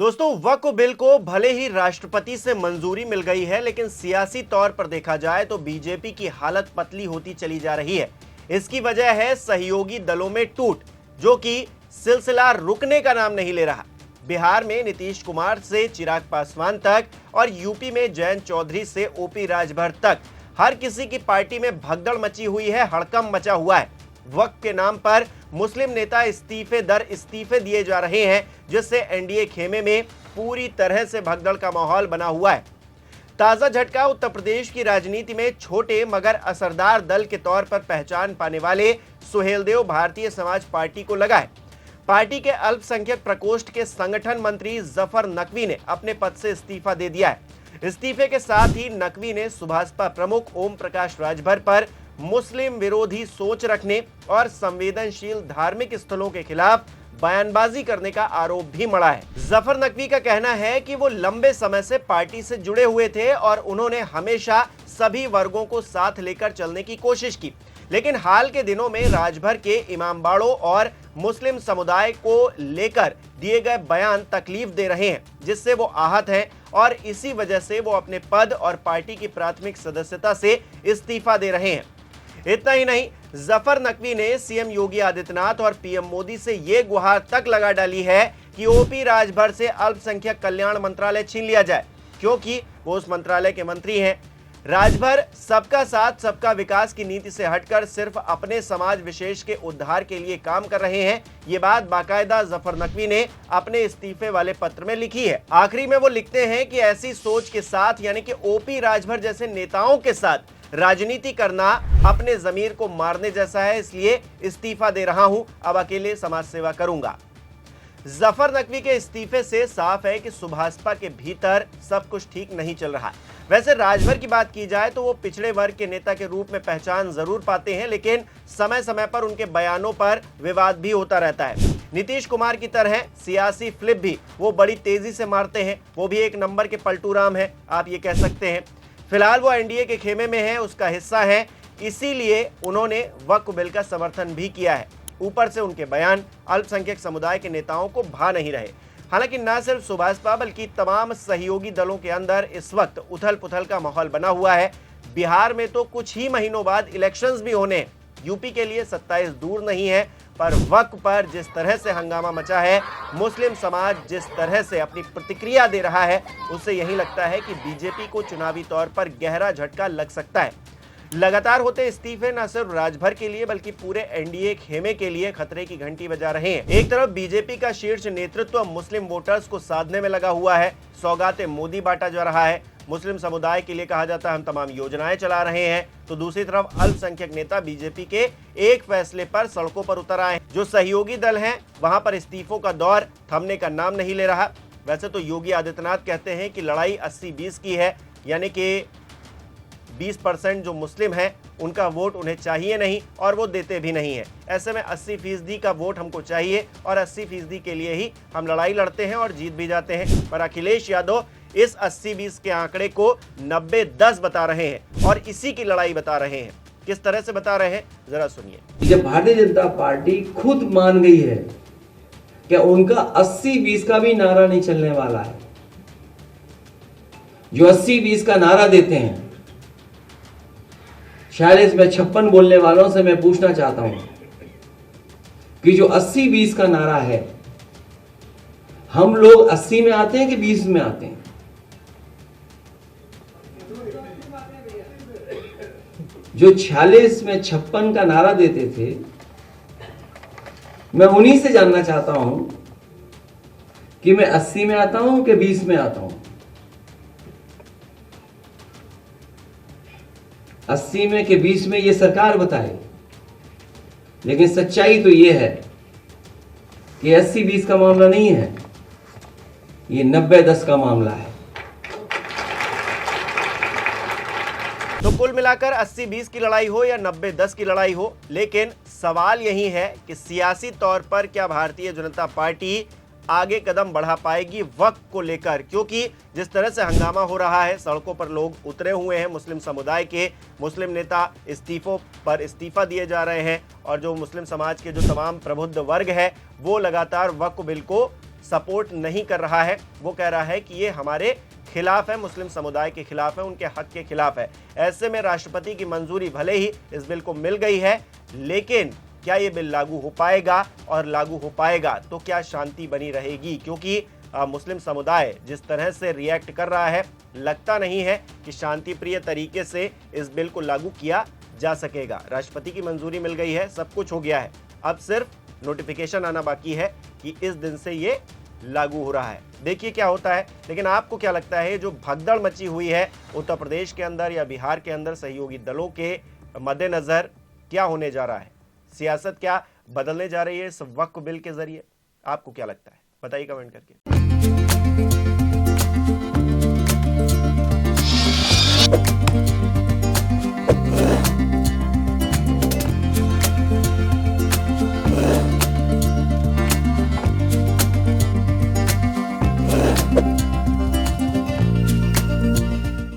दोस्तों, वक्फ बिल को भले ही राष्ट्रपति से मंजूरी मिल गई है, लेकिन सियासी तौर पर देखा जाए तो बीजेपी की हालत पतली होती चली जा रही है। इसकी वजह है सहयोगी दलों में टूट, जो कि सिलसिला रुकने का नाम नहीं ले रहा। बिहार में नीतीश कुमार से चिराग पासवान तक और यूपी में जयंत चौधरी से ओपी राजभर तक हर किसी की पार्टी में भगदड़ मची हुई है, हड़कंप मचा हुआ है। वक्फ के नाम पर मुस्लिम नेता इस्तीफे दर इस्तीफे दिए जा रहे हैं, जिससे एनडीए खेमे में पूरी तरह से भगदड़ का माहौल बना हुआ है। ताजा झटका उत्तर प्रदेश की राजनीति में छोटे मगर असरदार दल के तौर पर पहचान पाने वाले सुहेलदेव भारतीय समाज पार्टी को लगा है। पार्टी के अल्पसंख्यक प्रकोष्ठ के संगठन मंत्री जफर नकवी ने अपने पद से इस्तीफा दे दिया है। इस्तीफे के साथ ही नकवी ने सुभाषपा प्रमुख ओम प्रकाश राजभर पर मुस्लिम विरोधी सोच रखने और संवेदनशील धार्मिक स्थलों के खिलाफ बयानबाजी करने का आरोप भी मढ़ा है। जफर नकवी का कहना है कि वो लंबे समय से पार्टी से जुड़े हुए थे और उन्होंने हमेशा सभी वर्गों को साथ लेकर चलने की कोशिश की, लेकिन हाल के दिनों में राजभर के इमामबाड़ों और मुस्लिम समुदाय को लेकर दिए गए बयान तकलीफ दे रहे हैं, जिससे वो आहत हैं और इसी वजह से वो अपने पद और पार्टी की प्राथमिक सदस्यता से इस्तीफा दे रहे हैं। इतना ही नहीं, जफर नकवी ने सीएम योगी आदित्यनाथ और पीएम मोदी से ये गुहार तक लगा डाली है कि ओपी राजभर से अल्पसंख्यक कल्याण मंत्रालय छीन लिया जाए, क्योंकि वो उस मंत्रालय के मंत्री हैं। राजभर सबका साथ सबका विकास की नीति से हटकर सिर्फ अपने समाज विशेष के उद्धार के लिए काम कर रहे हैं। ये बात बाकायदा जफर नकवी ने अपने इस्तीफे वाले पत्र में लिखी है। आखिरी में वो लिखते हैं कि ऐसी सोच के साथ, यानी कि ओपी राजभर जैसे नेताओं के साथ राजनीति करना अपने जमीर को मारने जैसा है, इसलिए इस्तीफा दे रहा हूं, अब अकेले समाज सेवा करूंगा। जफर नकवी के इस्तीफे से साफ है कि सुभाषपा के भीतर सब कुछ ठीक नहीं चल रहा। वैसे राजभर की बात की जाए तो वो पिछड़े वर्ग के नेता के रूप में पहचान जरूर पाते हैं, लेकिन समय समय पर उनके बयानों पर विवाद भी होता रहता है। नीतीश कुमार की तरह सियासी फ्लिप भी वो बड़ी तेजी से मारते हैं, वो भी एक नंबर के पलटू राम है, आप ये कह सकते हैं। फिलहाल वो एनडीए के खेमे में है, उसका हिस्सा है, इसीलिए उन्होंने वक्फ बिल का समर्थन भी किया है। ऊपर से उनके बयान अल्पसंख्यक समुदाय के नेताओं को भा नहीं रहे। हालांकि न सिर्फ सुभाषपा बल्कि तमाम सहयोगी दलों के अंदर इस वक्त उथल पुथल का माहौल बना हुआ है। बिहार में तो कुछ ही महीनों बाद इलेक्शंस भी होने हैं। यूपी के लिए 27 दूर नहीं है, पर वक्फ पर जिस तरह से हंगामा मचा है, मुस्लिम समाज जिस तरह से अपनी प्रतिक्रिया दे रहा है, उससे यही लगता है कि बीजेपी को चुनावी तौर पर गहरा झटका लग सकता है। लगातार होते इस्तीफे न सिर्फ राजभर के लिए बल्कि पूरे एनडीए खेमे के लिए खतरे की घंटी बजा रहे हैं। एक तरफ बीजेपी का शीर्ष नेतृत्व मुस्लिम वोटर्स को साधने में लगा हुआ है, सौगातें मोदी बांटा जा रहा है, मुस्लिम समुदाय के लिए कहा जाता है हम तमाम योजनाएं चला रहे हैं, तो दूसरी तरफ अल्पसंख्यक नेता बीजेपी के एक फैसले पर सड़कों पर उतर आए। जो सहयोगी दल हैं वहां पर इस्तीफों का दौर थमने का नाम नहीं ले रहा। वैसे तो योगी आदित्यनाथ कहते हैं कि लड़ाई 80-20 की है, यानी कि 20% जो मुस्लिम हैं उनका वोट उन्हें चाहिए नहीं और वो देते भी नहीं है। ऐसे में 80% का वोट हमको चाहिए और 80% के लिए ही हम लड़ाई लड़ते हैं और जीत भी जाते हैं। पर अखिलेश यादव इस 80-20 के आंकड़े को 90-10 बता रहे हैं और इसी की लड़ाई बता रहे हैं। किस तरह से बता रहे हैं, जरा सुनिए। जब भारतीय जनता पार्टी खुद मान गई है कि उनका 80-20 का भी नारा नहीं चलने वाला है, जो 80-20 का नारा देते हैं, 46 में 56 बोलने वालों से मैं पूछना चाहता हूं कि जो 80-20 का नारा है, हम लोग 80 में आते हैं कि 20 में आते हैं? जो 46 में 56 का नारा देते थे, मैं उन्हीं से जानना चाहता हूं कि मैं 80 में आता हूं कि 20 में आता हूं। 80 में कि 20 में ये सरकार बताए, लेकिन सच्चाई तो ये है कि 80-20 का मामला नहीं है, ये 90-10 का मामला है। तो कुल मिलाकर 80-20 की लड़ाई हो या 90-10 की लड़ाई हो, लेकिन सवाल यही है कि सियासी तौर पर क्या भारतीय जनता पार्टी आगे कदम बढ़ा पाएगी वक्फ को लेकर, क्योंकि जिस तरह से हंगामा हो रहा है, सड़कों पर लोग उतरे हुए हैं, मुस्लिम समुदाय के मुस्लिम नेता इस्तीफों पर इस्तीफा दिए जा रहे हैं और जो मुस्लिम समाज के जो तमाम प्रबुद्ध वर्ग है वो लगातार वक्फ बिल को सपोर्ट नहीं कर रहा है, वो कह रहा है कि ये हमारे खिलाफ है, मुस्लिम समुदाय के खिलाफ है, उनके हक के खिलाफ है। ऐसे में राष्ट्रपति की मंजूरी भले ही इस बिल को मिल गई है, लेकिन क्या ये बिल लागू हो पाएगा, और लागू हो पाएगा तो क्या शांति बनी रहेगी? क्योंकि मुस्लिम समुदाय जिस तरह से रिएक्ट कर रहा है, लगता नहीं है कि शांति प्रिय तरीके से इस बिल को लागू किया जा सकेगा। राष्ट्रपति की मंजूरी मिल गई है, सब कुछ हो गया है, अब सिर्फ नोटिफिकेशन आना बाकी है कि इस दिन से ये लागू हो रहा है। देखिए क्या होता है। लेकिन आपको क्या लगता है, जो भगदड़ मची हुई है उत्तर प्रदेश के अंदर या बिहार के अंदर सहयोगी दलों के मद्देनजर, क्या होने जा रहा है? सियासत क्या बदलने जा रही है इस वक्फ बिल के जरिए? आपको क्या लगता है, बताइए कमेंट करके।